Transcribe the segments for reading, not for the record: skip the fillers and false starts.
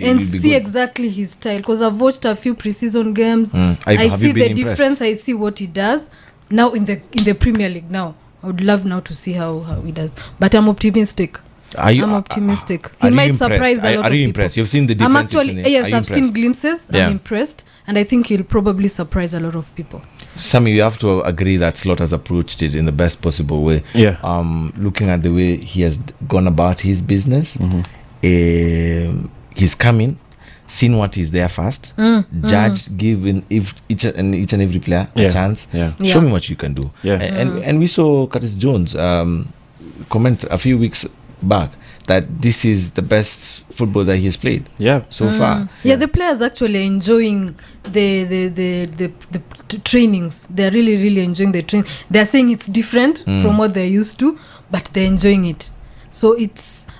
and see exactly his style, because I've watched a few pre-season games. I see the difference. I see what he does now in the Premier League. Now I would love now to see how he does, but I'm optimistic. I'm optimistic. He might surprise a lot of people. Are you impressed? You've seen the difference? I'm actually, yes, I've seen glimpses. Yeah. I'm impressed, and I think he'll probably surprise a lot of people. Sammy, you have to agree that Slot has approached it in the best possible way. Yeah. Looking at the way he has gone about his business, he's coming, seen what is there first, judge, giving each and every player a chance. Yeah. Show me what you can do. Yeah. And we saw Curtis Jones comment a few weeks back that this is the best football that he has played so far. Yeah, the players actually enjoying the trainings. They're really enjoying the training. They're saying it's different from what they're used to, but they're enjoying it. So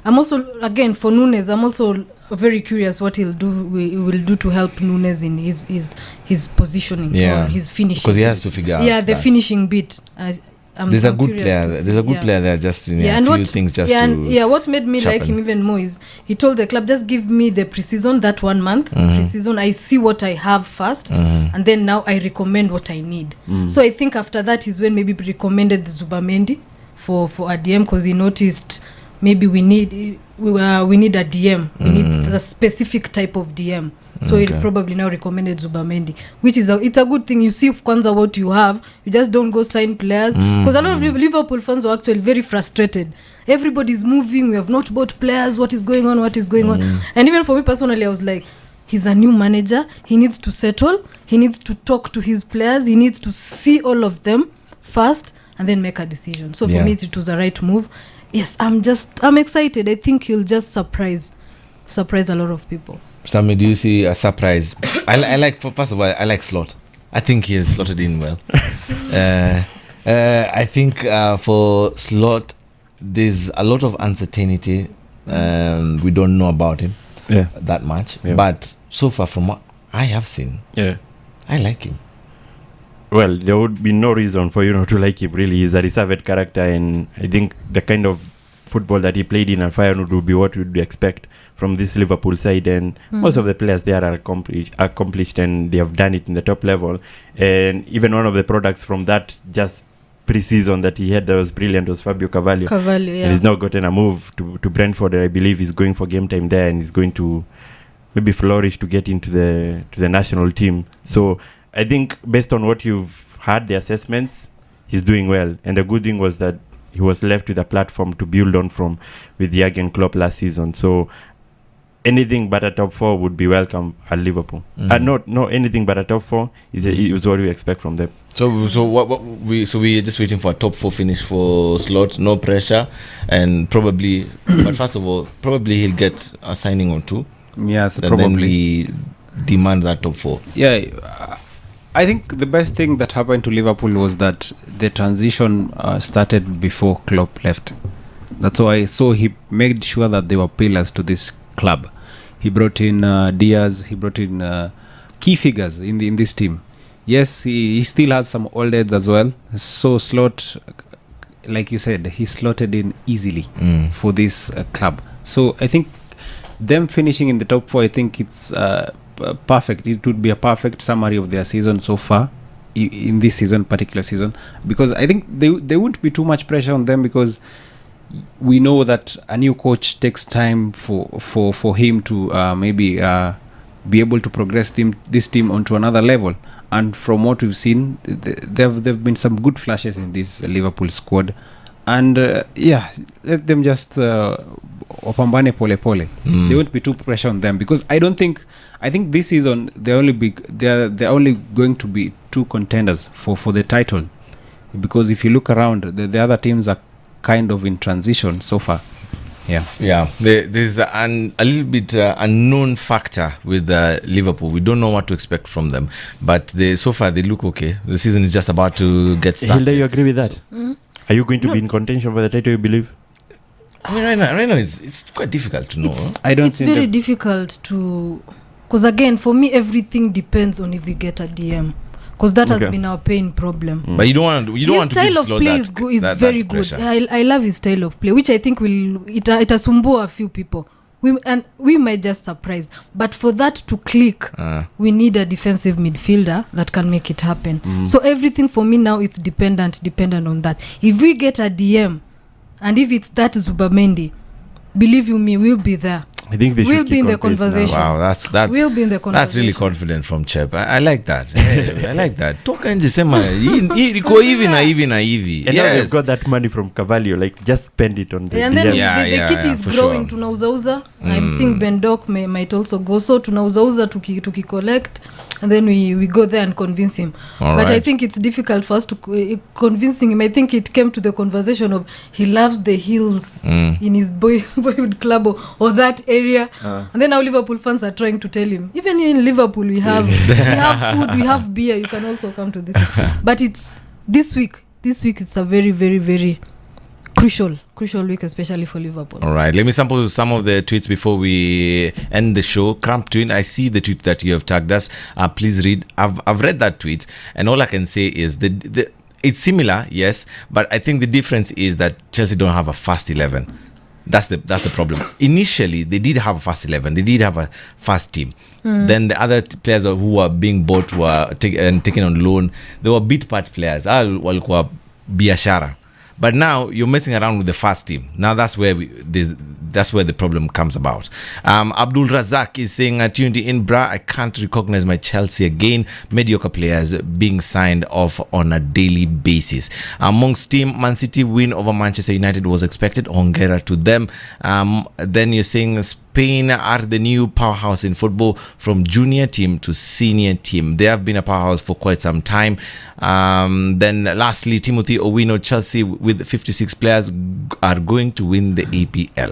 I'm also, again, for Nunes, I'm also very curious what he will do to help Nunes in his positioning or his finishing. Because he has to figure out the finishing bit. There's a good player there, just in a few things just to what made me like him even more is he told the club, just give me the pre-season, that 1 month pre-season. I see what I have first, and then now I recommend what I need. So I think after that is when maybe recommended Zubamendi for a DM, because he noticed maybe we need a DM. We need a specific type of DM. So he probably now recommended Zubamendi, which is it's a good thing. You see kwanza what you have, you just don't go sign players, because a lot of Liverpool fans are actually very frustrated. Everybody's moving, we have not bought players, what is going on. And even for me personally, I was like, he's a new manager, he needs to settle, he needs to talk to his players, he needs to see all of them first and then make a decision. So for me it was the right move. Yes, I'm excited. I think he'll just surprise a lot of people. Sammy, do you see a surprise? I like, first of all, I like Slot. I think he has slotted in well. I think for Slot, there's a lot of uncertainty. We don't know about him that much. Yeah. But so far, from what I have seen, I like him. Well, there would be no reason for you not to like him, really. He's a reserved character, and I think the kind of football that he played in at Feyenoord would be what you'd expect from this Liverpool side, and most of the players there are accomplished, and they have done it in the top level. And even one of the products from that just pre-season that he had that was brilliant was Fabio Carvalho. And he's now gotten a move to Brentford, and I believe he's going for game time there, and he's going to maybe flourish to get into the national team. So I think based on what you've heard, the assessments, he's doing well. And the good thing was that he was left with a platform to build on from with Jurgen Klopp last season. So anything but a top 4 would be welcome at Liverpool. No, anything but a top 4 is what we expect from them. So we're just waiting for a top 4 finish for Slot, no pressure, and probably, but first of all, probably he'll get a signing on 2. Yeah, so probably. Then we demand that top 4. Yeah, I think the best thing that happened to Liverpool was that the transition started before Klopp left. That's why. So he made sure that they were pillars to this club. He brought in Diaz. He brought in key figures in this team. Yes, he still has some old heads as well. So Slot, like you said, he slotted in easily for this club. So I think them finishing in the top 4, I think it's perfect. It would be a perfect summary of their season so far in this particular season, because I think there won't be too much pressure on them, because we know that a new coach takes time for him to maybe be able to progress this team onto another level. And from what we've seen, there have been some good flashes in this Liverpool squad. And let them just opambane pole pole. There won't be too pressure on them, because I think this season they're only going to be 2 contenders for the title, because if you look around, the other teams are kind of in transition so far. There's a little bit unknown factor with Liverpool. We don't know what to expect from them, but so far they look okay. The season is just about to get started. Hilda, you agree with that? Are you going to be in contention for the title, you believe? I mean, right now it's quite difficult to know. It's very difficult to, because again, for me, everything depends on if we get a DM, because that has been our pain problem. But you don't want to. His style of play is very good. I love his style of play, which I think itasumbua a few people we might just surprise, but for that to click, we need a defensive midfielder that can make it happen. So everything for me now, it's dependent on that. If we get a DM, and if it's that Zubamendi, believe you me, we'll be there. I think they we'll be in the conversation. Wow, that's we'll be in the conversation. That's really confident from Chep. I like that. I like that. Toka nje sema iko hivi na hivi na hivi. And now they've got that money from Cavallo, like just spend it on the and then the kit is growing. Sure. Tunauzauza. I'm seeing Ben Doc might also go, so tunauzauza tuki collect, and then we go there and convince him. All but right. I think it's difficult for us to convincing him. I think it came to the conversation of he loves the hills in his boyhood club or that area. And then now Liverpool fans are trying to tell him, even here in Liverpool we have food, we have beer, you can also come to this. But it's this week it's a very, very, very crucial week, especially for Liverpool. All right, let me sample some of the tweets before we end the show. Cramp Twin, I see the tweet that you have tagged us. Please read. I've read that tweet, and all I can say is it's similar, yes, but I think the difference is that Chelsea don't have a fast 11. That's the problem. Initially, they did have a fast 11. They did have a fast team. Then the other players who were being bought were taken on loan. They were beat part players. Walikuwa biashara. But now you're messing around with the fast team. Now that's where the problem comes about. Abdul Razak is saying, tuned in, bra, I can't recognize my Chelsea again. Mediocre players being signed off on a daily basis. Amongst team, Man City win over Manchester United was expected. Hongera to them. Then you're saying Spain are the new powerhouse in football, from junior team to senior team. They have been a powerhouse for quite some time. Then lastly, Timothy Owino, Chelsea with 56 players are going to win the APL.